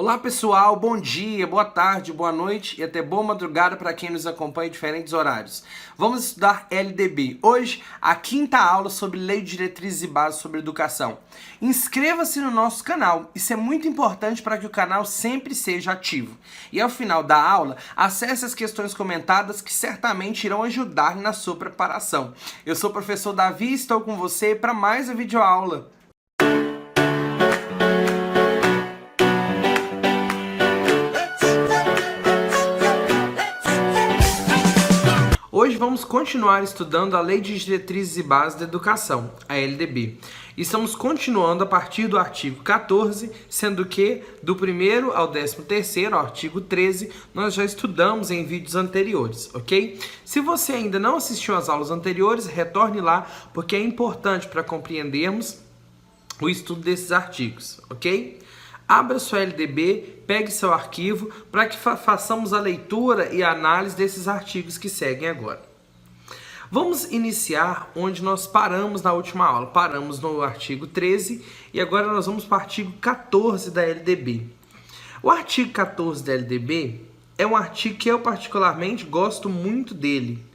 Olá pessoal, bom dia, boa tarde, boa noite e até boa madrugada para quem nos acompanha em diferentes horários. Vamos estudar LDB. Hoje, a quinta aula sobre Lei de Diretrizes e Bases sobre Educação. Inscreva-se no nosso canal, isso é muito importante para que o canal sempre seja ativo. E ao final da aula, acesse as questões comentadas que certamente irão ajudar na sua preparação. Eu sou o professor Davi e estou com você para mais uma videoaula. Hoje vamos continuar estudando a Lei de Diretrizes e Bases da Educação, a LDB. Estamos continuando a partir do artigo 14, sendo que do 1º ao 13º, ao artigo 13, nós já estudamos em vídeos anteriores, ok? Se você ainda não assistiu às aulas anteriores, retorne lá, porque é importante para compreendermos o estudo desses artigos, ok? Abra sua LDB, pegue seu arquivo para que façamos a leitura e a análise desses artigos que seguem agora. Vamos iniciar onde nós paramos na última aula. Paramos no artigo 13 e agora nós vamos para o artigo 14 da LDB. O artigo 14 da LDB é um artigo que eu particularmente gosto muito dele.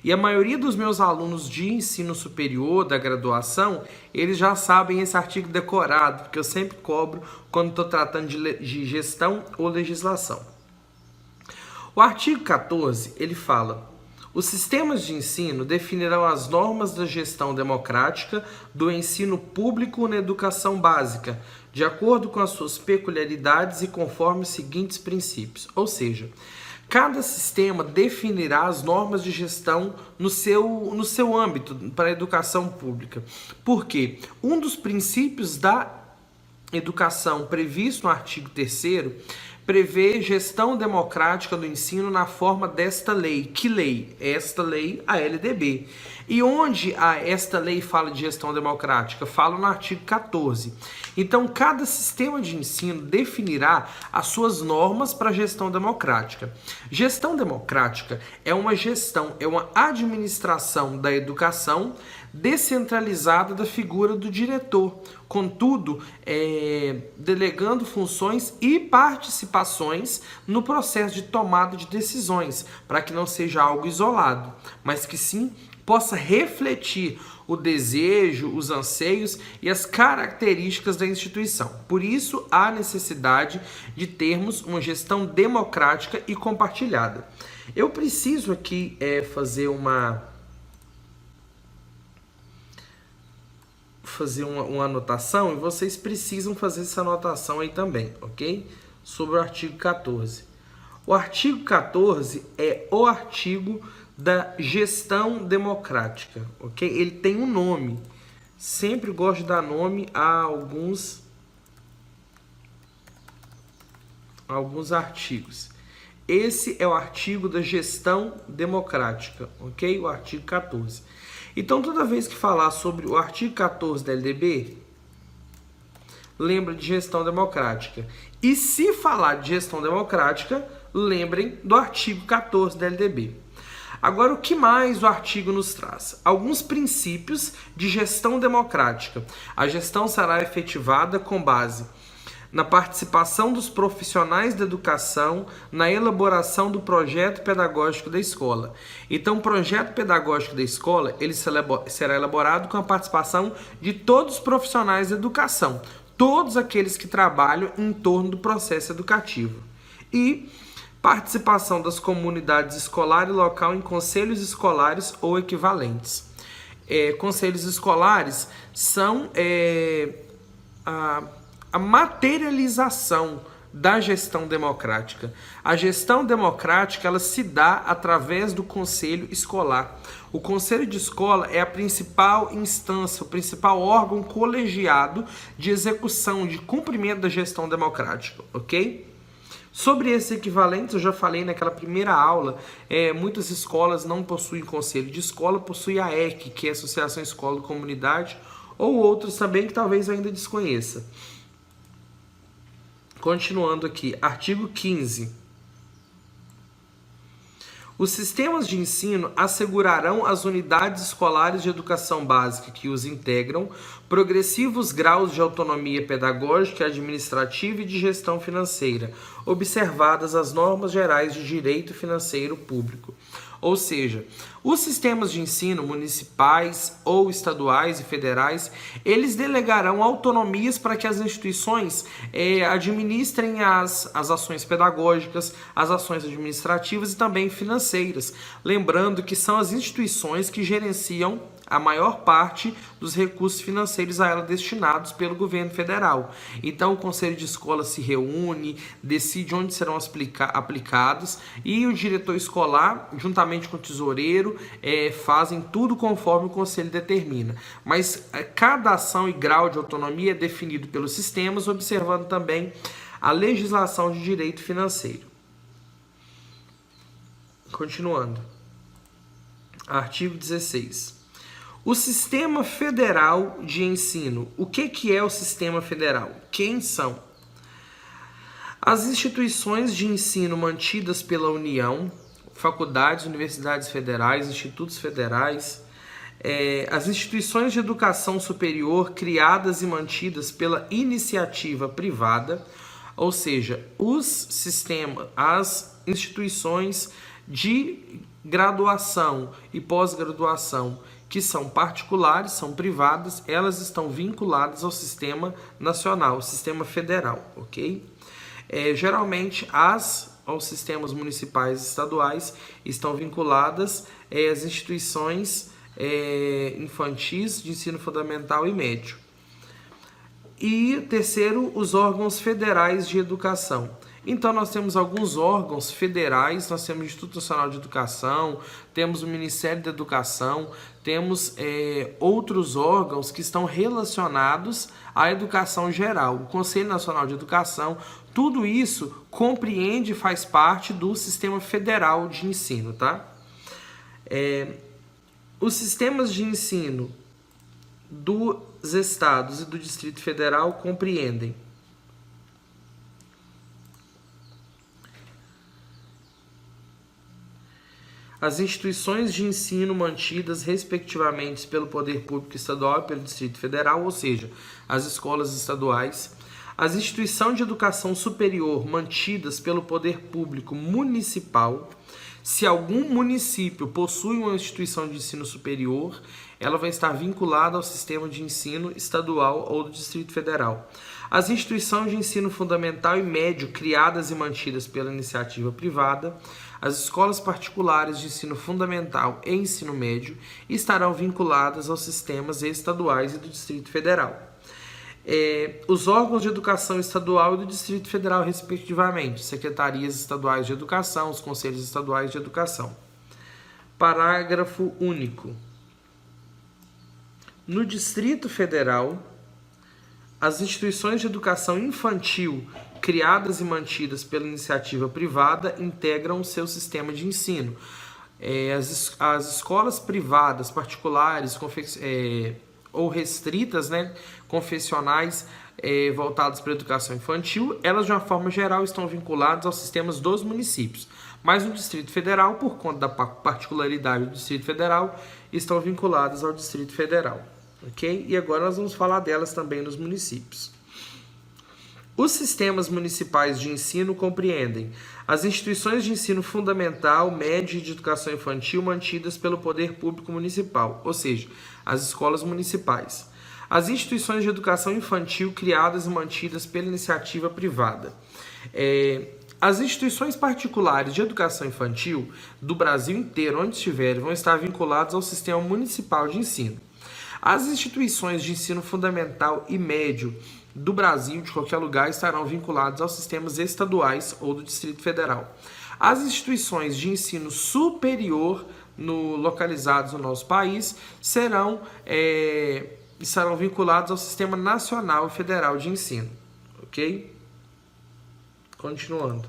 E a maioria dos meus alunos de ensino superior, da graduação, eles já sabem esse artigo decorado, porque eu sempre cobro quando estou tratando de gestão ou legislação. O artigo 14, ele fala: os sistemas de ensino definirão as normas da gestão democrática do ensino público na educação básica, de acordo com as suas peculiaridades e conforme os seguintes princípios. Ou seja, cada sistema definirá as normas de gestão no seu âmbito para a educação pública. Por quê? Um dos princípios da educação previsto no artigo 3º prevê gestão democrática do ensino na forma desta lei. Que lei? Esta lei, a LDB. E onde esta lei fala de gestão democrática? Fala no artigo 14. Então, cada sistema de ensino definirá as suas normas para a gestão democrática. Gestão democrática é uma gestão, é uma administração da educação descentralizada da figura do diretor, contudo, delegando funções e participações no processo de tomada de decisões, para que não seja algo isolado, mas que sim possa refletir o desejo, os anseios e as características da instituição. Por isso, há necessidade de termos uma gestão democrática e compartilhada. Eu preciso aqui fazer uma anotação, e vocês precisam fazer essa anotação aí também, ok? Sobre o artigo 14. O artigo 14 é o artigo da gestão democrática, ok? Ele tem um nome. Sempre gosto de dar nome a alguns artigos. Esse é o artigo da gestão democrática, ok? O artigo 14. Então, toda vez que falar sobre o artigo 14 da LDB, lembra de gestão democrática. E se falar de gestão democrática, lembrem do artigo 14 da LDB. Agora, o que mais o artigo nos traz? Alguns princípios de gestão democrática. A gestão será efetivada com base na participação dos profissionais da educação na elaboração do projeto pedagógico da escola. Então, o projeto pedagógico da escola ele será elaborado com a participação de todos os profissionais da educação, todos aqueles que trabalham em torno do processo educativo. E participação das comunidades escolar e local em conselhos escolares ou equivalentes. Conselhos escolares são a materialização da gestão democrática. A gestão democrática ela se dá através do conselho escolar. O conselho de escola é a principal instância, o principal órgão colegiado de execução, de cumprimento da gestão democrática, ok? Sobre esses equivalentes, eu já falei naquela primeira aula, muitas escolas não possuem conselho de escola, possuem a EC, que é a Associação Escola Comunidade, ou outros também que talvez eu ainda desconheça. Continuando aqui, artigo 15. Os sistemas de ensino assegurarão às unidades escolares de educação básica que os integram progressivos graus de autonomia pedagógica, administrativa e de gestão financeira, observadas as normas gerais de direito financeiro público. Ou seja, os sistemas de ensino municipais ou estaduais e federais, eles delegarão autonomias para que as instituições administrem as ações pedagógicas, as ações administrativas e também financeiras. Lembrando que são as instituições que gerenciam a maior parte dos recursos financeiros a ela destinados pelo governo federal. Então, o Conselho de Escola se reúne, decide onde serão aplicados e o diretor escolar, juntamente com o tesoureiro, fazem tudo conforme o Conselho determina. Mas cada ação e grau de autonomia é definido pelos sistemas, observando também a legislação de direito financeiro. Continuando. Artigo 16. O Sistema Federal de Ensino. O que é o Sistema Federal? Quem são? As instituições de ensino mantidas pela União, faculdades, universidades federais, institutos federais, as instituições de educação superior criadas e mantidas pela iniciativa privada, ou seja, as instituições de graduação e pós-graduação que são particulares, são privadas, elas estão vinculadas ao sistema nacional, ao sistema federal, ok? Geralmente, aos sistemas municipais e estaduais estão vinculadas as instituições infantis de ensino fundamental e médio. E terceiro, os órgãos federais de educação. Então, nós temos alguns órgãos federais, nós temos o Instituto Nacional de Educação, temos o Ministério da Educação, temos outros órgãos que estão relacionados à educação geral. O Conselho Nacional de Educação, tudo isso compreende e faz parte do Sistema Federal de Ensino, tá? Os sistemas de ensino dos estados e do Distrito Federal compreendem as instituições de ensino mantidas respectivamente pelo Poder Público Estadual e pelo Distrito Federal, ou seja, as escolas estaduais, as instituições de educação superior mantidas pelo Poder Público Municipal. Se algum município possui uma instituição de ensino superior, ela vai estar vinculada ao sistema de ensino estadual ou do Distrito Federal. As instituições de ensino fundamental e médio criadas e mantidas pela iniciativa privada, as escolas particulares de ensino fundamental e ensino médio estarão vinculadas aos sistemas estaduais e do Distrito Federal. Os órgãos de educação estadual e do Distrito Federal, respectivamente, secretarias estaduais de educação, os conselhos estaduais de educação. Parágrafo único. No Distrito Federal, as instituições de educação infantil criadas e mantidas pela iniciativa privada integram o seu sistema de ensino. As escolas privadas, particulares ou restritas, confessionais, voltadas para a educação infantil, elas de uma forma geral estão vinculadas aos sistemas dos municípios. Mas no Distrito Federal, por conta da particularidade do Distrito Federal, estão vinculadas ao Distrito Federal. Ok? E agora nós vamos falar delas também nos municípios. Os sistemas municipais de ensino compreendem as instituições de ensino fundamental, médio e de educação infantil mantidas pelo Poder Público Municipal, ou seja, as escolas municipais. As instituições de educação infantil criadas e mantidas pela iniciativa privada. As instituições particulares de educação infantil do Brasil inteiro, onde estiverem, vão estar vinculadas ao sistema municipal de ensino. As instituições de ensino fundamental e médio do Brasil, de qualquer lugar, estarão vinculadas aos sistemas estaduais ou do Distrito Federal. As instituições de ensino superior localizadas no nosso país estarão vinculadas ao Sistema Nacional e Federal de Ensino. Ok? Continuando.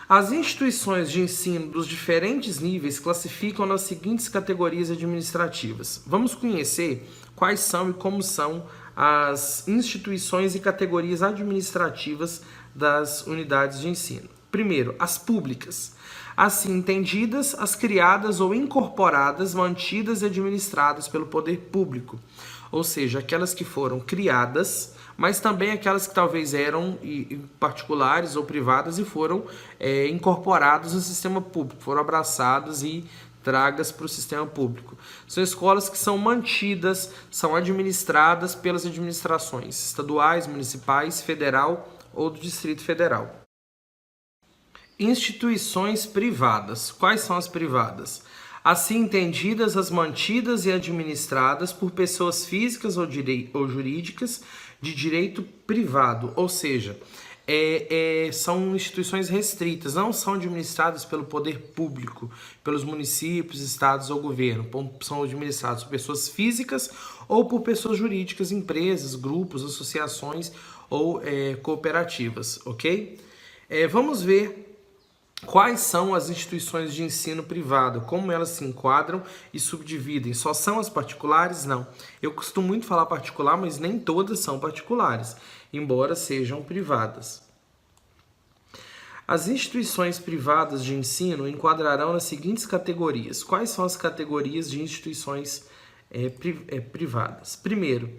As instituições de ensino dos diferentes níveis classificam nas seguintes categorias administrativas. Vamos conhecer quais são e como são as instituições e categorias administrativas das unidades de ensino. Primeiro, as públicas. Assim entendidas, as criadas ou incorporadas, mantidas e administradas pelo poder público. Ou seja, aquelas que foram criadas, mas também aquelas que talvez eram particulares ou privadas e foram incorporadas no sistema público, foram abraçadas e tragas para o sistema público. São escolas que são mantidas, são administradas pelas administrações estaduais, municipais, federal ou do Distrito Federal. Instituições privadas. Quais são as privadas? Assim entendidas, as mantidas e administradas por pessoas físicas ou jurídicas de direito privado, ou seja, são instituições restritas, não são administradas pelo poder público, pelos municípios, estados ou governo, são administradas por pessoas físicas ou por pessoas jurídicas, empresas, grupos, associações ou cooperativas, ok? Vamos ver quais são as instituições de ensino privado, como elas se enquadram e subdividem. Só são as particulares? Não. Eu costumo muito falar particular, mas nem todas são particulares, embora sejam privadas. As instituições privadas de ensino enquadrarão nas seguintes categorias. Quais são as categorias de instituições privadas? Primeiro,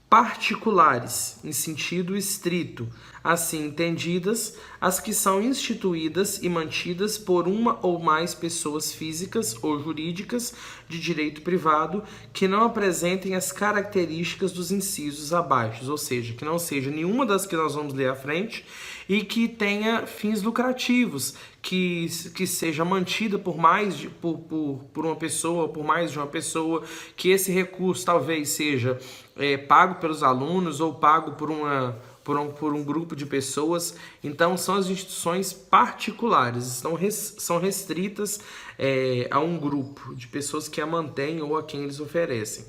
particulares, em sentido estrito, assim entendidas, as que são instituídas e mantidas por uma ou mais pessoas físicas ou jurídicas de direito privado que não apresentem as características dos incisos abaixo, ou seja, que não seja nenhuma das que nós vamos ler à frente e que tenha fins lucrativos, que seja mantida por uma pessoa, por mais de uma pessoa, que esse recurso talvez seja pago pelos alunos ou pago por um grupo de pessoas. Então, são as instituições particulares, são restritas a um grupo de pessoas que a mantêm ou a quem eles oferecem.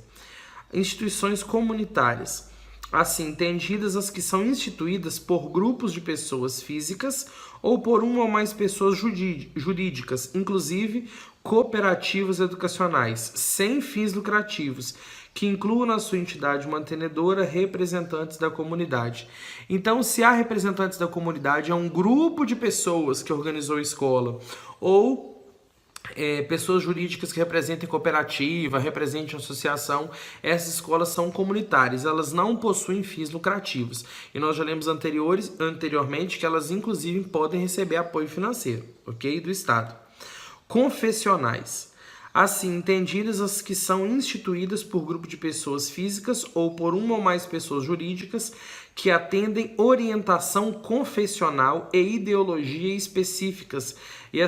Instituições comunitárias. Assim entendidas, as que são instituídas por grupos de pessoas físicas ou por uma ou mais pessoas jurídicas, inclusive cooperativas educacionais, sem fins lucrativos, que incluam na sua entidade mantenedora representantes da comunidade. Então, se há representantes da comunidade, é um grupo de pessoas que organizou a escola, ou pessoas jurídicas que representem cooperativa, representem associação, essas escolas são comunitárias, elas não possuem fins lucrativos. E nós já lemos anteriormente que elas, inclusive, podem receber apoio financeiro, ok? Do Estado. Confessionais. Assim entendidas, as que são instituídas por grupo de pessoas físicas ou por uma ou mais pessoas jurídicas que atendem orientação confessional e ideologia específicas e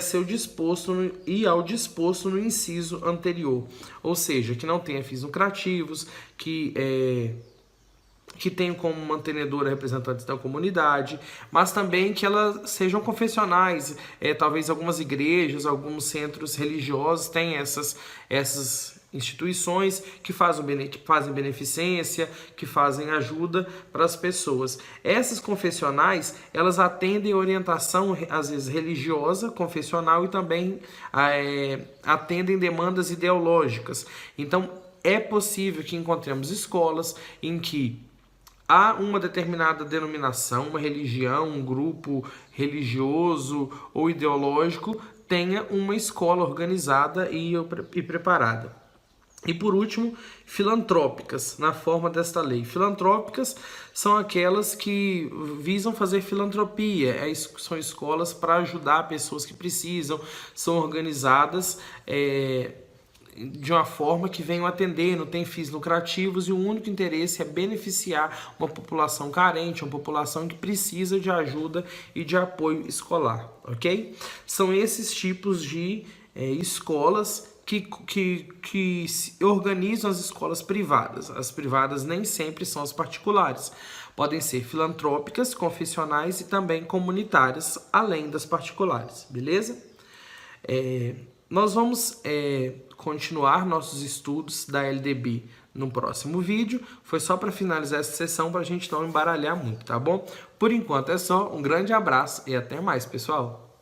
ao disposto no inciso anterior. Ou seja, que não tenha fins lucrativos, que tenham como mantenedora representantes da comunidade, mas também que elas sejam confessionais. Talvez algumas igrejas, alguns centros religiosos têm essas instituições que fazem beneficência, que fazem ajuda para as pessoas. Essas confessionais, elas atendem orientação, às vezes, religiosa, confessional, e também atendem demandas ideológicas. Então, é possível que encontremos escolas em que há uma determinada denominação, uma religião, um grupo religioso ou ideológico tenha uma escola organizada e preparada. E por último, filantrópicas, na forma desta lei. Filantrópicas são aquelas que visam fazer filantropia, são escolas para ajudar pessoas que precisam, são organizadas de uma forma que venham atender, não tem fins lucrativos, e o único interesse é beneficiar uma população carente, uma população que precisa de ajuda e de apoio escolar, ok? São esses tipos de escolas que organizam as escolas privadas. As privadas nem sempre são as particulares. Podem ser filantrópicas, confessionais e também comunitárias, além das particulares, beleza? Nós vamos continuar nossos estudos da LDB no próximo vídeo. Foi só para finalizar essa sessão, para a gente não embaralhar muito, tá bom? Por enquanto é só. Um grande abraço e até mais, pessoal!